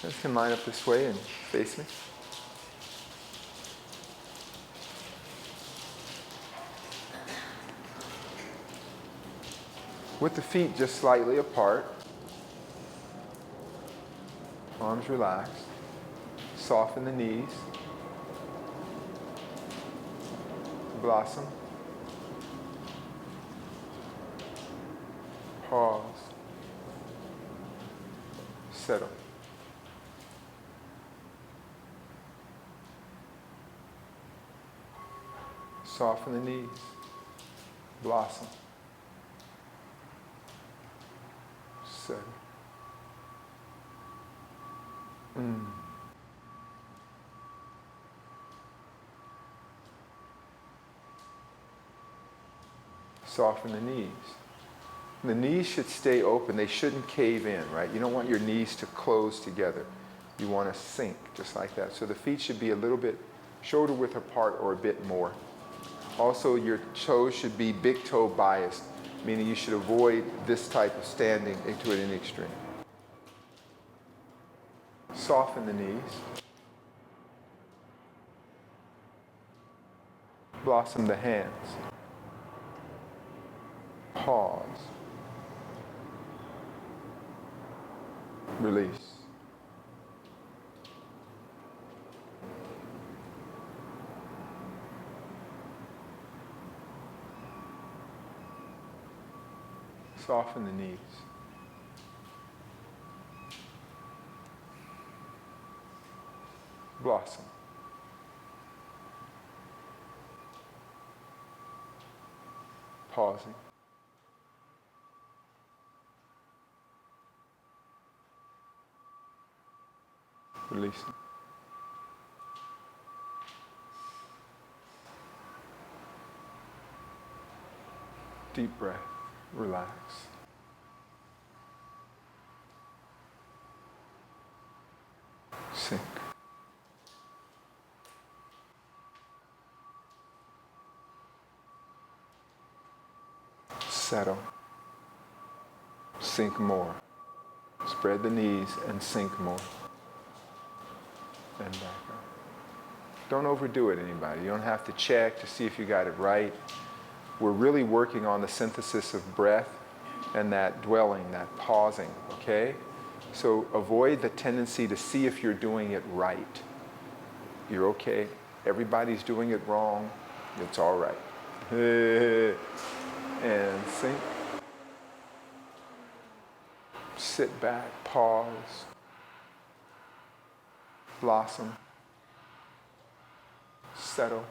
Just can line up this way and face me. With the feet just slightly apart. Arms relaxed. Soften the knees. Blossom. Pause. Settle. Soften the knees. Blossom. Settle. Soften the knees. The knees should stay open. They shouldn't cave in, right? You don't want your knees to close together. You want to sink just like that. So the feet should be a little bit shoulder width apart or a bit more. Also, your toes should be big toe biased, meaning you should avoid this type of standing to an extreme. Soften the knees. Blossom the hands. Pause. Release. Soften the knees. Blossom. Pausing. Releasing. Deep breath. Relax. Sink. Settle. Sink more. Spread the knees and sink more. And back up. Don't overdo it, anybody. You don't have to check to see if you got it right. We're really working on the synthesis of breath and that dwelling, that pausing, okay? So avoid the tendency to see if you're doing it right. You're okay. Everybody's doing it wrong. It's all right. And sink. Sit back, pause. Blossom. Settle.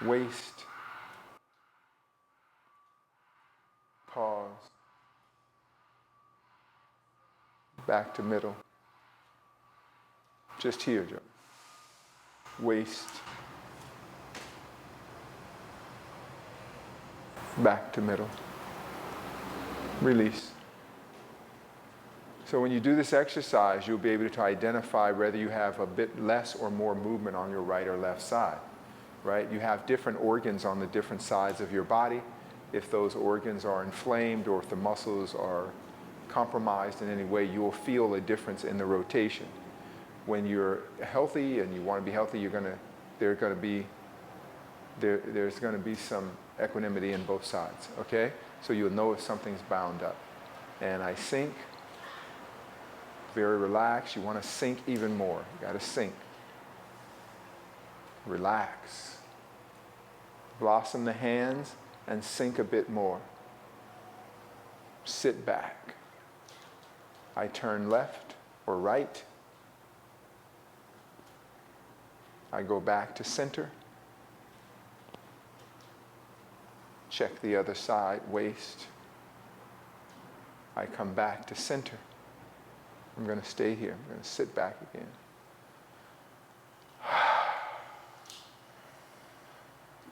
Waste. Pause. Back to middle. Just here, Joe. Waste. Back to middle. Release. So when you do this exercise, you'll be able to identify whether you have a bit less or more movement on your right or left side, right? You have different organs on the different sides of your body. If those organs are inflamed or if the muscles are compromised in any way, you will feel a difference in the rotation. When you're healthy and you want to be healthy, there's going to be some equanimity in both sides, okay? So you'll know if something's bound up. And I sink, very relaxed. You want to sink even more. You got to sink. Relax. Blossom the hands and sink a bit more. Sit back. I turn left or right. I go back to center. Check the other side, waist. I come back to center. I'm going to stay here. I'm going to sit back again.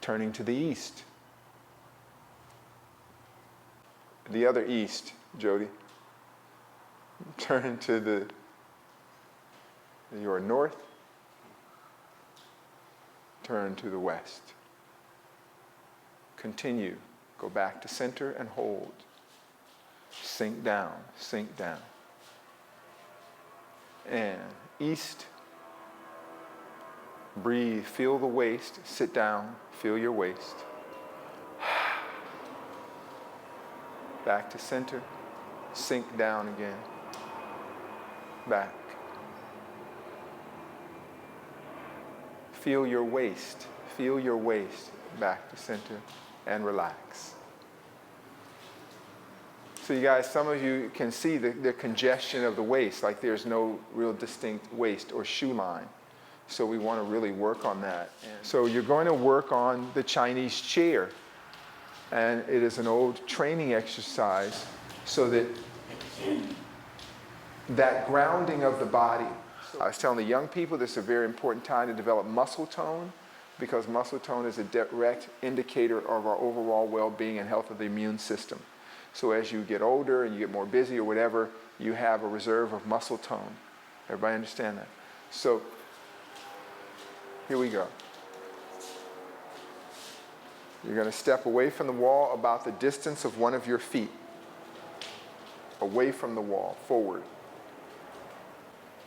Turning to the east. The other east, Jody. Turn to your north. Turn to the west. Continue. Go back to center and hold. Sink down, sink down. And east. Breathe, feel the waist, sit down, feel your waist. Back to center, sink down again. Back. Feel your waist, back to center, and relax. So you guys, some of you can see the congestion of the waist, like there's no real distinct waist or shoe line. So we want to really work on that. So you're going to work on the Chinese chair. And it is an old training exercise so that that grounding of the body. I was telling the young people this is a very important time to develop muscle tone, because muscle tone is a direct indicator of our overall well-being and health of the immune system. So as you get older and you get more busy or whatever, you have a reserve of muscle tone. Everybody understand that? So here we go. You're going to step away from the wall about the distance of one of your feet. Away from the wall, forward.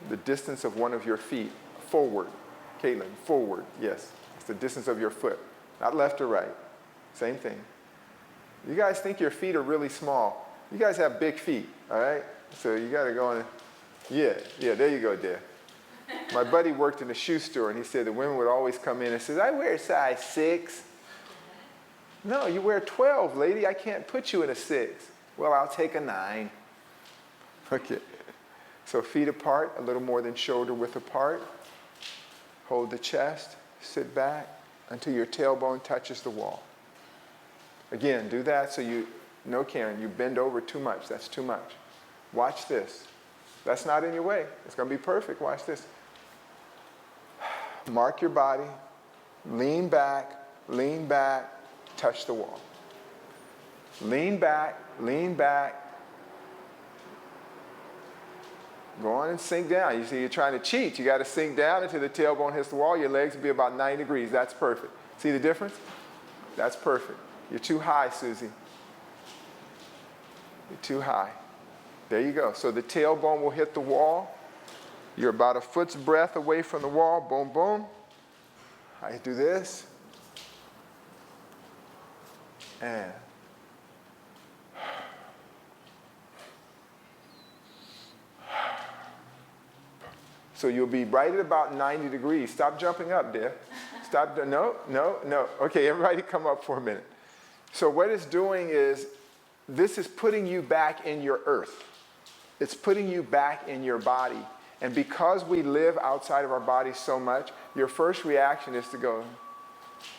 The distance of one of your feet, forward. Caitlin, forward, yes. It's the distance of your foot, not left or right. Same thing. You guys think your feet are really small. You guys have big feet, all right? So you got to go on. Yeah, there you go, there. My buddy worked in a shoe store, and he said the women would always come in and say, I wear a size 6. No, you wear 12, lady. I can't put you in a 6. Well, I'll take a 9. Okay. So feet apart, a little more than shoulder width apart. Hold the chest, sit back until your tailbone touches the wall. Again, do that so no, Karen, you bend over too much. That's too much. Watch this. That's not in your way. It's going to be perfect. Watch this. Mark your body. Lean back, touch the wall. Lean back. Go on and sink down. You see, you're trying to cheat. You got to sink down until the tailbone hits the wall. Your legs will be about 90 degrees. That's perfect. See the difference? That's perfect. You're too high, Susie. You're too high. There you go. So the tailbone will hit the wall. You're about a foot's breadth away from the wall. Boom, boom. I do this. And so you'll be right at about 90 degrees. Stop jumping up, dear. Stop. No. Okay, everybody come up for a minute. So what it's doing is, this is putting you back in your earth. It's putting you back in your body. And because we live outside of our bodies so much, your first reaction is to go.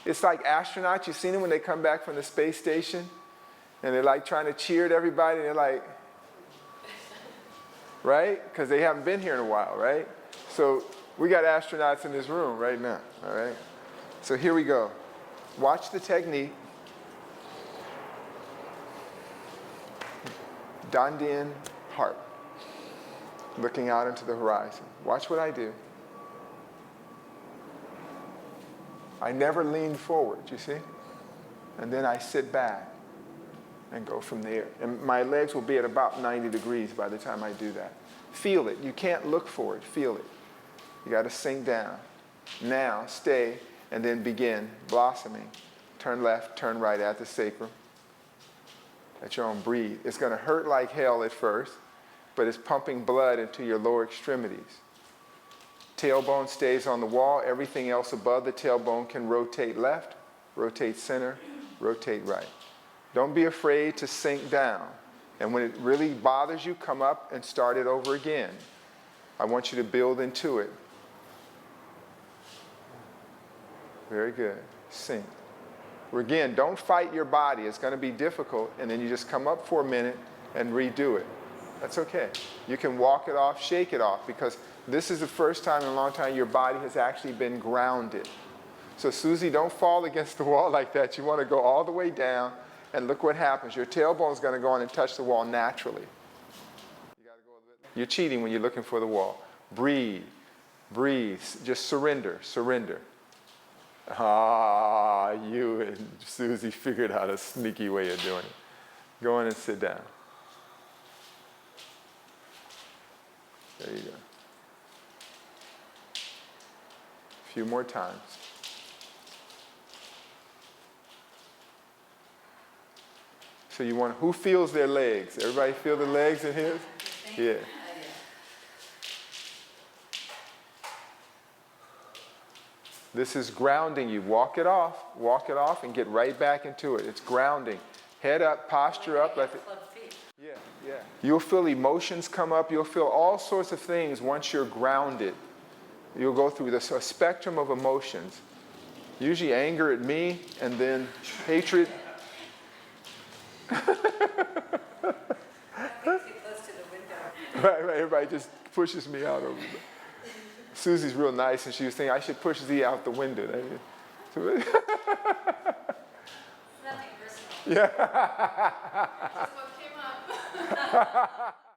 It's like astronauts. You've seen them when they come back from the space station, and they're like trying to cheer at everybody, and they're like, right? Because they haven't been here in a while, right? So we got astronauts in this room right now, all right? So here we go. Watch the technique. Dandian heart. Looking out into the horizon. Watch what I do. I never lean forward, you see? And then I sit back and go from there. And my legs will be at about 90 degrees by the time I do that. Feel it. You can't look for it. Feel it. You got to sink down. Now, stay, and then begin blossoming. Turn left, turn right at the sacrum. At your own breathe. It's going to hurt like hell at first, but it's pumping blood into your lower extremities. Tailbone stays on the wall. Everything else above the tailbone can rotate left, rotate center, rotate right. Don't be afraid to sink down. And when it really bothers you, come up and start it over again. I want you to build into it. Very good. Sink. Again, don't fight your body. It's going to be difficult. And then you just come up for a minute and redo it. That's okay. You can walk it off, shake it off, because this is the first time in a long time your body has actually been grounded. So Susie, don't fall against the wall like that. You want to go all the way down, and look what happens. Your tailbone is going to go on and touch the wall naturally. You're cheating when you're looking for the wall. Breathe. Just surrender. You and Susie figured out a sneaky way of doing it. Go in and sit down. There you go. A few more times. So you want, who feels their legs? Everybody feel the legs in his? Yeah. This is grounding you. Walk it off and get right back into it. It's grounding. Head up, posture up. Yeah, yeah. You'll feel emotions come up. You'll feel all sorts of things once you're grounded. You'll go through this a spectrum of emotions. Usually anger at me, and then hatred. Right, everybody just pushes me out over there. Susie's real nice, and she was thinking I should push Z out the window. Nothing personal. Yeah. That's what came up.